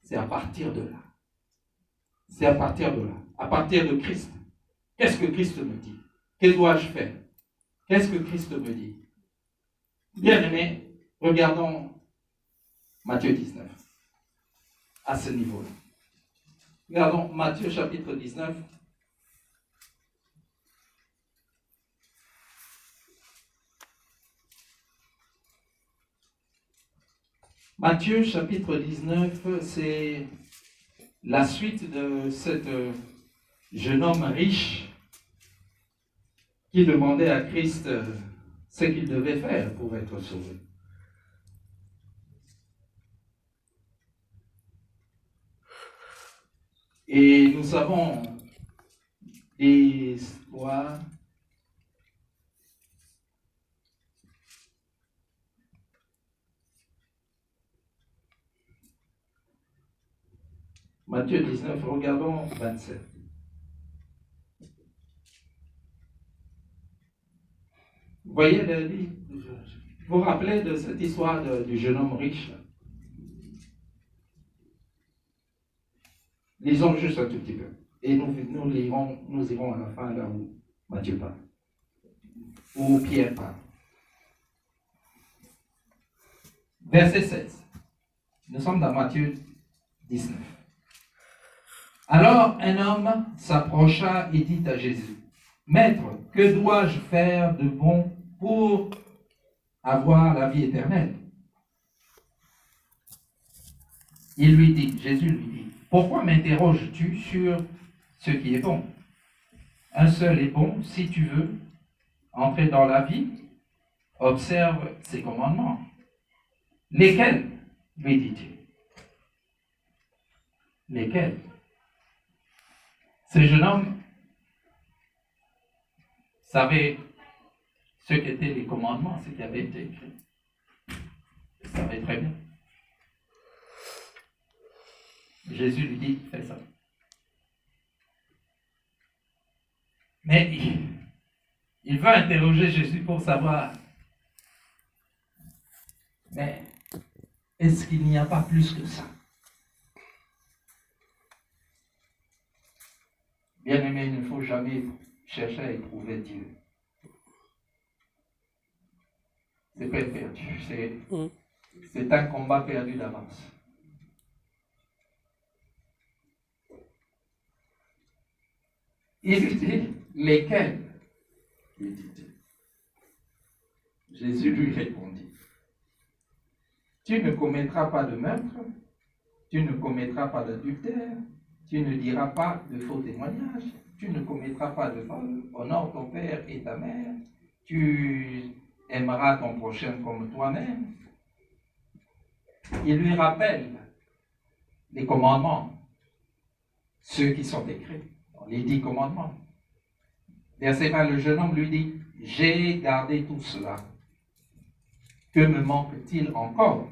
c'est à partir de là. C'est à partir de là. À partir de Christ. Qu'est-ce que Christ me dit? Que dois-je faire? Qu'est-ce que Christ me dit? Bien aimé, regardons Matthieu 19. À ce niveau-là. Regardons Matthieu chapitre 19. Matthieu chapitre 19, c'est la suite de ce jeune homme riche qui demandait à Christ ce qu'il devait faire pour être sauvé. Et nous avons des histoires Matthieu 19, regardons 27. Vous voyez, vous vous rappelez de cette histoire du jeune homme riche? Lisons juste un tout petit peu. Et nous irons à la fin là où Matthieu parle. Où Pierre parle. Verset 16. Nous sommes dans Matthieu 19. Alors un homme s'approcha et dit à Jésus, « Maître, que dois-je faire de bon pour avoir la vie éternelle ?» Jésus lui dit, « Pourquoi m'interroges-tu sur ce qui est bon? Un seul est bon, si tu veux entrer dans la vie, observe ses commandements. » Lesquels? Lui dit-il. Lesquels? Ce jeune homme savait ce qu'étaient les commandements, ce qui avait été écrit. Il savait très bien. Jésus lui dit, fais ça. Mais il va interroger Jésus pour savoir, mais est-ce qu'il n'y a pas plus que ça? Bien-aimé, il ne faut jamais chercher à éprouver Dieu. C'est pas perdu. C'est un combat perdu d'avance. Il lui dit, lesquels? Lui dit-il. Jésus lui répondit, tu ne commettras pas de meurtre, tu ne commettras pas d'adultère, tu ne diras pas de faux témoignages, tu ne commettras pas de vol, honore ton père et ta mère, tu aimeras ton prochain comme toi-même. Il lui rappelle les commandements, ceux qui sont écrits, les 10 commandements. Verset 20, le jeune homme lui dit, j'ai gardé tout cela. Que me manque-t-il encore?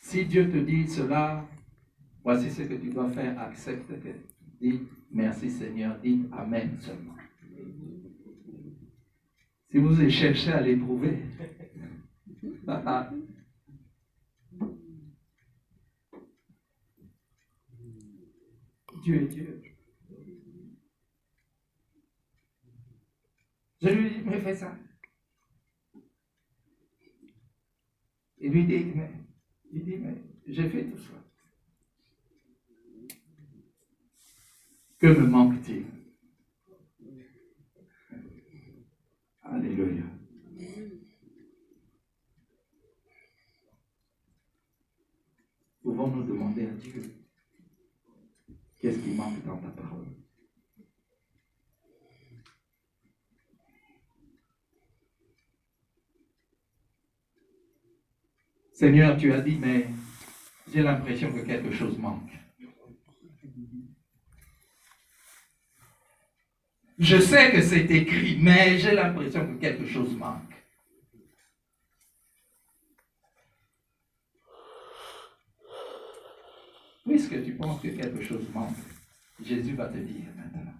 Si Dieu te dit cela, voici ce que tu dois faire, accepte. Dis merci Seigneur, dis Amen seulement. Si vous cherchez à l'éprouver, Dieu est Dieu. Je lui dis, mais fais ça. Il lui dit, mais j'ai fait tout ça. Que me manque-t-il? Alléluia. Pouvons-nous demander à Dieu, qu'est-ce qui manque dans ta parole? Seigneur, tu as dit, mais j'ai l'impression que quelque chose manque. Je sais que c'est écrit, mais j'ai l'impression que quelque chose manque. Puisque tu penses que quelque chose manque, Jésus va te dire maintenant.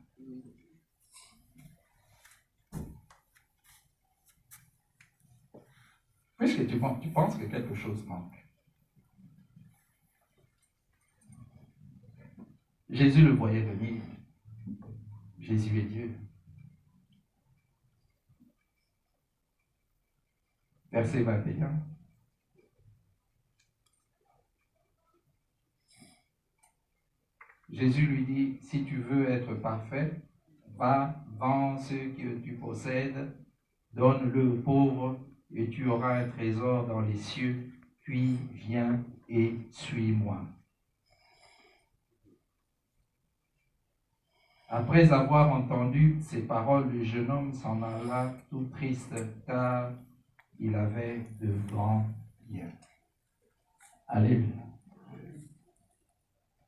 Puisque tu penses que quelque chose manque. Jésus le voyait venir. Jésus est Dieu. Verset 21. Jésus lui dit, si tu veux être parfait, va, vends ce que tu possèdes, donne-le aux pauvres, et tu auras un trésor dans les cieux, puis viens et suis-moi. Après avoir entendu ces paroles, le jeune homme s'en alla tout triste, car il avait de grands biens. Alléluia.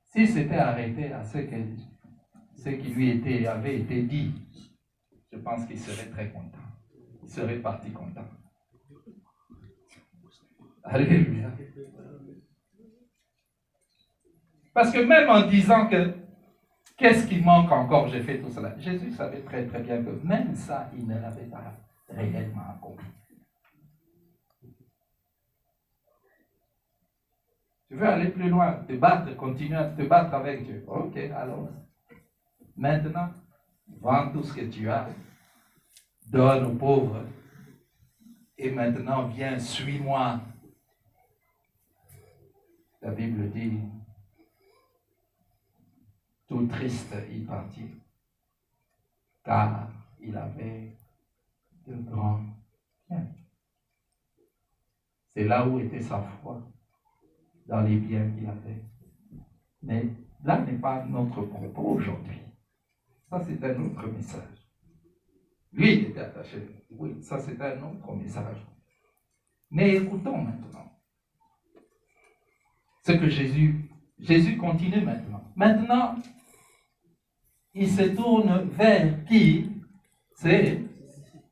S'il s'était arrêté à ce qui lui avait été dit, je pense qu'il serait très content. Il serait parti content. Alléluia. Parce que même en disant que qu'est-ce qui manque encore, j'ai fait tout cela, Jésus savait très très bien que même ça, il ne l'avait pas réellement accompli. Tu veux aller plus loin, te battre, continuer à te battre avec Dieu. Ok, alors, maintenant, vends tout ce que tu as, donne aux pauvres, et maintenant, viens, suis-moi. La Bible dit, tout triste, il partit, car il avait de grands biens. C'est là où était sa foi, dans les biens qu'il avait. Mais là n'est pas notre propos aujourd'hui. Ça, c'est un autre message. Lui, il était attaché. Oui, ça, c'est un autre message. Mais écoutons maintenant ce que Jésus continue maintenant. Maintenant, il se tourne vers qui? C'est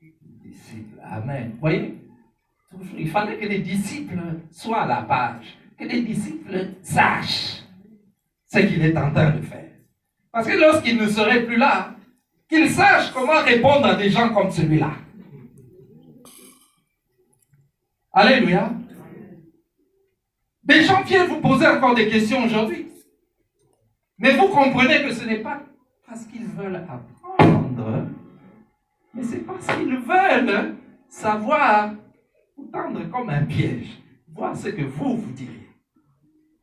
les disciples. Amen. Vous voyez? Il fallait que les disciples soient à la page, que les disciples sachent ce qu'il est en train de faire. Parce que lorsqu'il ne serait plus là, qu'ils sachent comment répondre à des gens comme celui-là. Alléluia. Des gens viennent vous poser encore des questions aujourd'hui. Mais vous comprenez que ce n'est pas parce qu'ils veulent apprendre, mais c'est parce qu'ils veulent savoir vous tendre comme un piège, voir ce que vous diriez.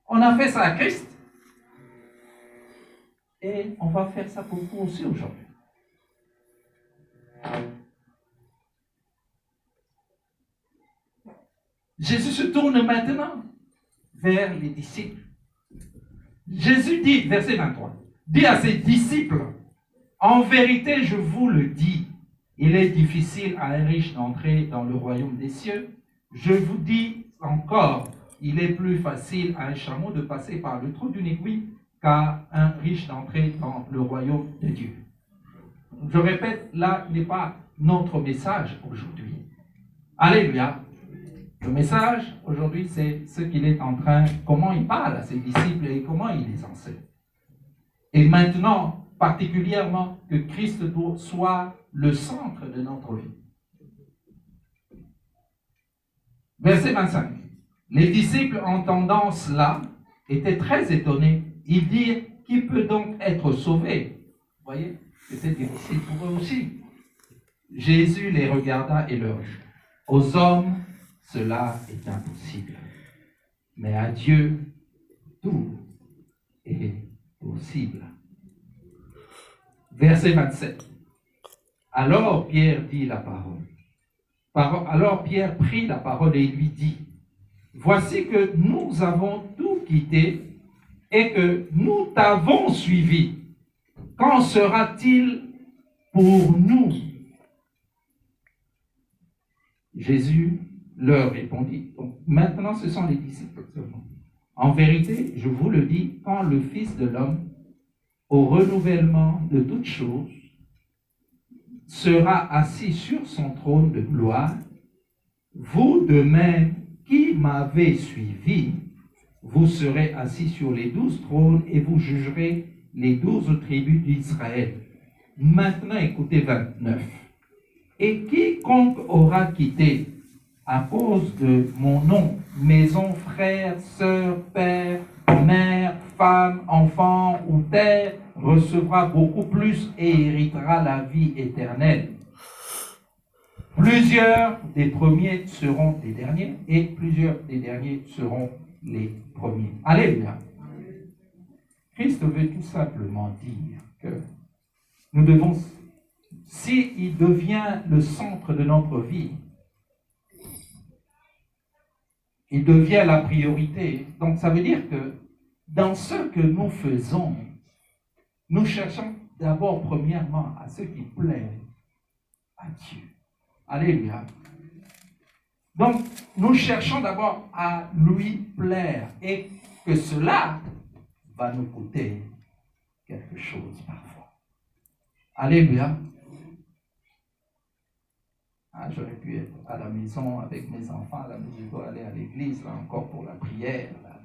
On a fait ça à Christ et on va faire ça pour vous aussi aujourd'hui. Jésus se tourne maintenant vers les disciples. Jésus dit, verset 23, dit à ses disciples, en vérité, je vous le dis, il est difficile à un riche d'entrer dans le royaume des cieux. Je vous dis encore, il est plus facile à un chameau de passer par le trou d'une aiguille qu'à un riche d'entrer dans le royaume de Dieu. Je répète, là n'est pas notre message aujourd'hui. Alléluia. Le message aujourd'hui, c'est ce qu'il est en train, comment il parle à ses disciples et comment il les enseigne. Et maintenant, particulièrement, que Christ soit le centre de notre vie. Verset 25. Les disciples, entendant cela, étaient très étonnés. Ils dirent, qui peut donc être sauvé? Vous voyez, c'était difficile pour eux aussi. Jésus les regarda et leur dit, aux hommes, cela est impossible. Mais à Dieu, tout est possible. Verset 27. Alors Pierre dit la parole. Alors Pierre prit la parole et lui dit, voici que nous avons tout quitté et que nous t'avons suivi. Qu'en sera-t-il pour nous? Jésus leur répondit. Donc, maintenant, ce sont les disciples seulement. En vérité, je vous le dis, quand le Fils de l'homme, au renouvellement de toutes choses, sera assis sur son trône de gloire. Vous de même qui m'avez suivi, vous serez assis sur les 12 trônes et vous jugerez les 12 tribus d'Israël. Maintenant, écoutez 29. Et quiconque aura quitté à cause de mon nom, maison, frères, sœurs, père, mère, femme, enfant ou terre, recevra beaucoup plus et héritera la vie éternelle. Plusieurs des premiers seront des derniers et plusieurs des derniers seront les premiers. Alléluia. Christ veut tout simplement dire que nous devons, s'il devient le centre de notre vie, il devient la priorité. Donc ça veut dire que dans ce que nous faisons, nous cherchons d'abord premièrement à ce qui plaît à Dieu. Alléluia. Donc, nous cherchons d'abord à lui plaire et que cela va nous coûter quelque chose parfois. Alléluia. Ah, j'aurais pu être à la maison avec mes enfants, là, mais je dois aller à l'église, là, encore pour la prière. Là.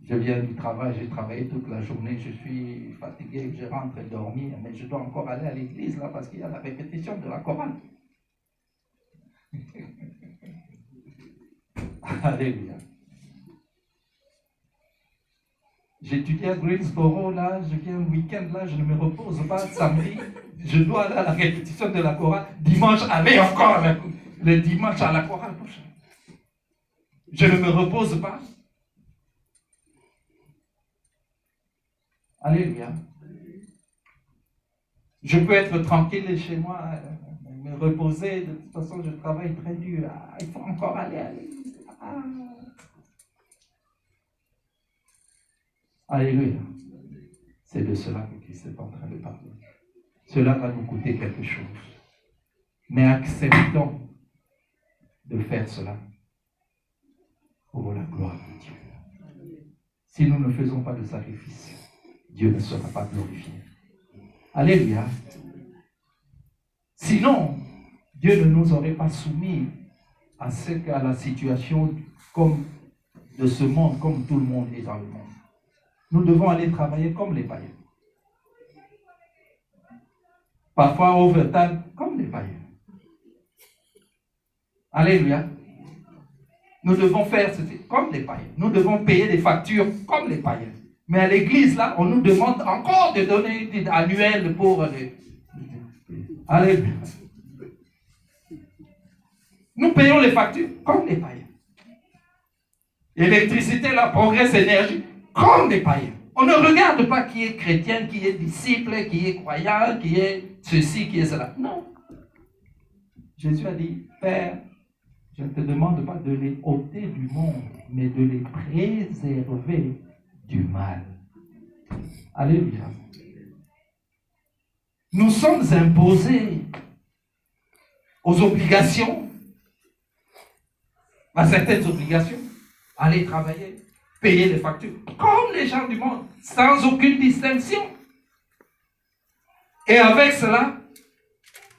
Je viens du travail, j'ai travaillé toute la journée, je suis fatigué, je rentre dormir, mais je dois encore aller à l'église, là, parce qu'il y a la répétition de la chorale. Alléluia. J'étudie à Greensboro, là, je viens le week-end, là, je ne me repose pas. Samedi, je dois aller à la répétition de la chorale. Dimanche, aller encore le dimanche à la chorale. Je ne me repose pas. Alléluia. Je peux être tranquille chez moi, me reposer. De toute façon, je travaille très dur. Ah, il faut encore aller à l'église. Ah. Alléluia. C'est de cela que Christ est en train de parler. Cela va nous coûter quelque chose. Mais acceptons de faire cela pour la gloire de Dieu. Si nous ne faisons pas de sacrifice, Dieu ne sera pas glorifié. Alléluia. Sinon, Dieu ne nous aurait pas soumis à la situation comme de ce monde, comme tout le monde est dans le monde. Nous devons aller travailler comme les païens. Parfois overtime comme les païens. Alléluia. Nous devons faire comme les païens. Nous devons payer des factures comme les païens. Mais à l'église, là, on nous demande encore de donner des annuels pour les... Alléluia. Nous payons les factures comme les païens. Électricité, la Progress Énergie, comme les païens. On ne regarde pas qui est chrétien, qui est disciple, qui est croyant, qui est ceci, qui est cela. Non. Jésus a dit, Père, je ne te demande pas de les ôter du monde, mais de les préserver du mal. Alléluia. Nous sommes imposés aux obligations, à certaines obligations, aller travailler, payer les factures, comme les gens du monde, sans aucune distinction. Et avec cela,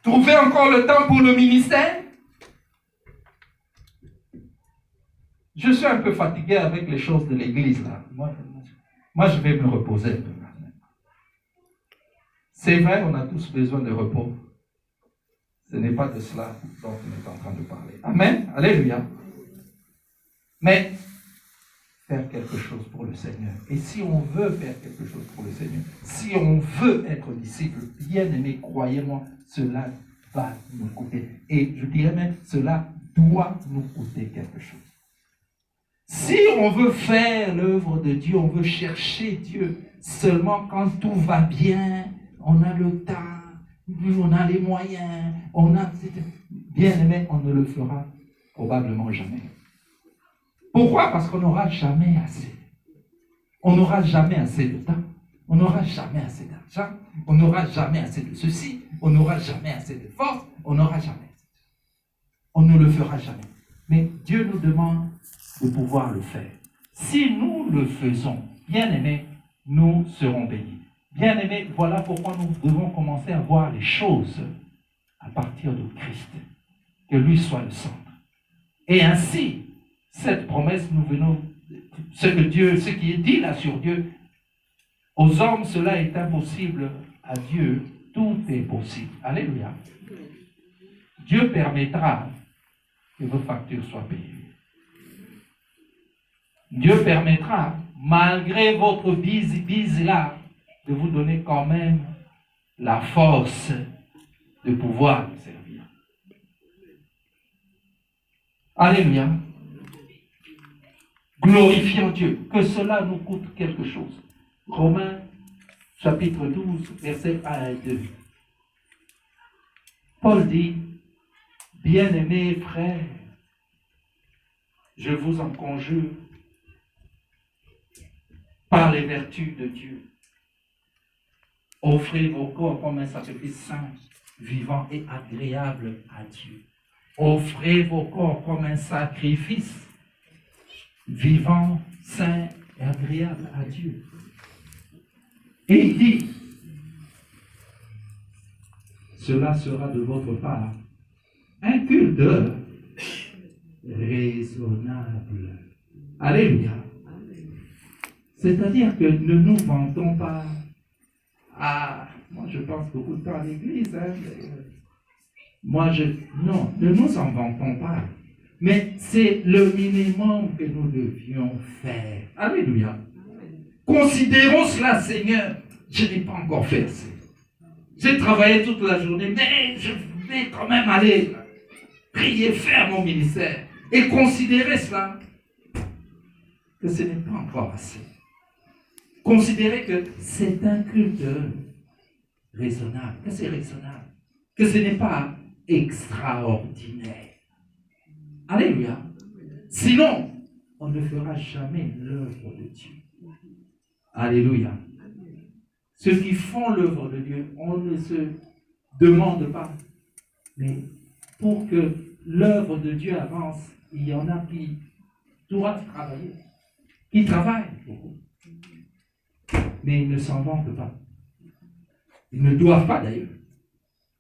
trouver encore le temps pour le ministère. Je suis un peu fatigué avec les choses de l'église là. Moi, je vais me reposer un peu. C'est vrai, on a tous besoin de repos. Ce n'est pas de cela dont on est en train de parler. Amen. Alléluia. Mais faire quelque chose pour le Seigneur. Et si on veut faire quelque chose pour le Seigneur, si on veut être disciple, bien aimé, croyez-moi, cela va nous coûter. Et je dirais même, cela doit nous coûter quelque chose. Si on veut faire l'œuvre de Dieu, on veut chercher Dieu seulement quand tout va bien, on a le temps, on a les moyens, on a... Bien aimé, on ne le fera probablement jamais. Pourquoi? Parce qu'on n'aura jamais assez. On n'aura jamais assez de temps. On n'aura jamais assez d'argent. On n'aura jamais assez de ceci. On n'aura jamais assez de force. On n'aura jamais. On ne le fera jamais. Mais Dieu nous demande de pouvoir le faire. Si nous le faisons, bien aimés, nous serons bénis. Bien-aimés, voilà pourquoi nous devons commencer à voir les choses à partir de Christ. Que lui soit le centre. Et ainsi, cette promesse, nous venons, ce qui est dit là sur Dieu, aux hommes, cela est impossible, à Dieu, tout est possible. Alléluia. Dieu permettra que vos factures soient payées. Dieu permettra, malgré votre bise là, de vous donner quand même la force de pouvoir le servir. Alléluia. Glorifions Dieu. Que cela nous coûte quelque chose. Romains, chapitre 12, versets 1 et 2. Paul dit, « Bien-aimés frères, je vous en conjure, par les vertus de Dieu, offrez vos corps comme un sacrifice saint, vivant et agréable à Dieu. Offrez vos corps comme un sacrifice vivant, saint et agréable à Dieu. » Et il dit, cela sera de votre part un culte raisonnable. Alléluia. C'est-à-dire que ne nous vantons pas. Ah, moi je pense beaucoup de temps à l'église. Non, ne nous en vantons pas. Mais c'est le minimum que nous devions faire. Alléluia. Considérons cela, Seigneur. Je n'ai pas encore fait assez. J'ai travaillé toute la journée, mais je vais quand même aller prier, faire mon ministère. Et considérer cela, que ce n'est pas encore assez. Considérez que c'est un culte raisonnable, que c'est raisonnable, que ce n'est pas extraordinaire. Alléluia. Sinon, on ne fera jamais l'œuvre de Dieu. Alléluia. Ceux qui font l'œuvre de Dieu, on ne se demande pas. Mais pour que l'œuvre de Dieu avance, il y en a qui doivent travailler, qui travaillent beaucoup. Mais ils ne s'en vantent pas. Ils ne doivent pas d'ailleurs.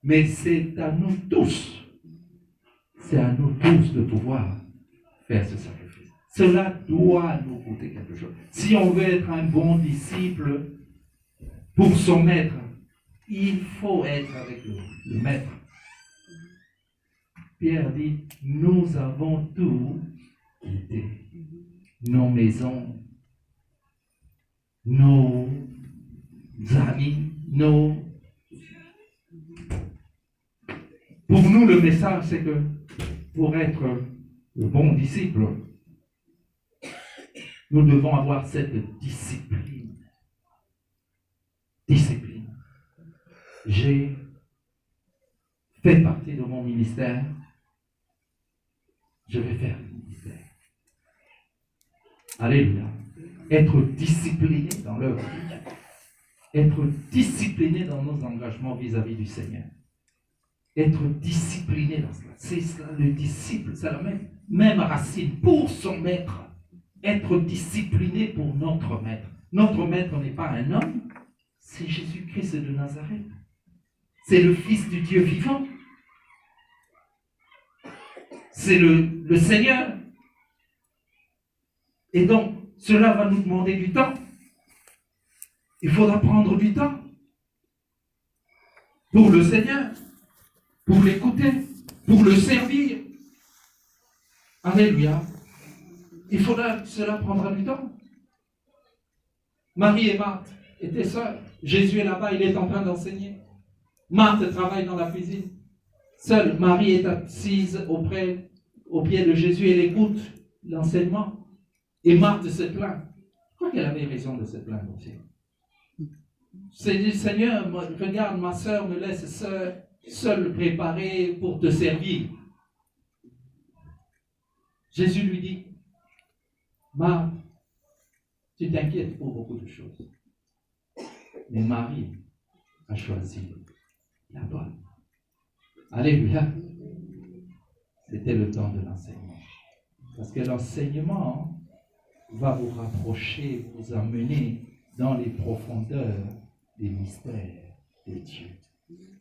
Mais c'est à nous tous de pouvoir faire ce sacrifice. Cela doit nous coûter quelque chose. Si on veut être un bon disciple pour son maître, il faut être avec le maître. Pierre dit, nous avons tout quitté. Nos maisons, nos amis, Pour nous, le message, c'est que pour être le bon disciple, nous devons avoir cette discipline. Discipline. J'ai fait partie de mon ministère. Je vais faire le ministère. Alléluia. Être discipliné dans l'œuvre de Dieu. Être discipliné dans nos engagements vis-à-vis du Seigneur. Être discipliné dans cela. C'est cela, le disciple. C'est la même racine pour son maître. Être discipliné pour notre maître. Notre maître n'est pas un homme, c'est Jésus-Christ de Nazareth. C'est le Fils du Dieu vivant. C'est le Seigneur. Et donc, cela va nous demander du temps. Il faudra prendre du temps pour le Seigneur, pour l'écouter, pour le servir. Alléluia. Cela prendra du temps. Marie et Marthe étaient seules. Jésus est là-bas, il est en train d'enseigner. Marthe travaille dans la cuisine. Seule Marie est assise au pied de Jésus et elle écoute l'enseignement. Et Marthe se plaint. Je crois qu'elle avait raison de se plaindre aussi. C'est dit, Seigneur, regarde, ma soeur me laisse seule préparée pour te servir. Jésus lui dit, Marthe, tu t'inquiètes pour beaucoup de choses. Mais Marie a choisi la bonne. Alléluia. C'était le temps de l'enseignement. Parce que l'enseignement va vous rapprocher, vous amener dans les profondeurs des mystères de Dieu,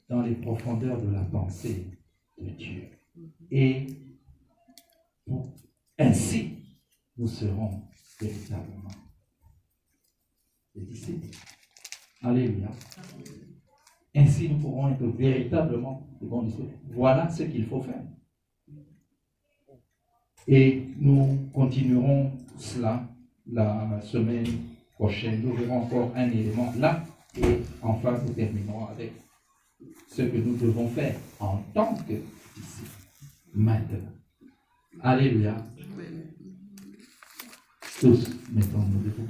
dans les profondeurs de la pensée de Dieu. Et ainsi, nous serons véritablement des disciples. Alléluia. Ainsi, nous pourrons être véritablement des bons disciples. Voilà ce qu'il faut faire. Et nous continuerons cela la semaine prochaine. Nous verrons encore un élément là. Et enfin, nous terminerons avec ce que nous devons faire en tant que disciples. Maintenant. Alléluia. Tous, mettons-nous debout.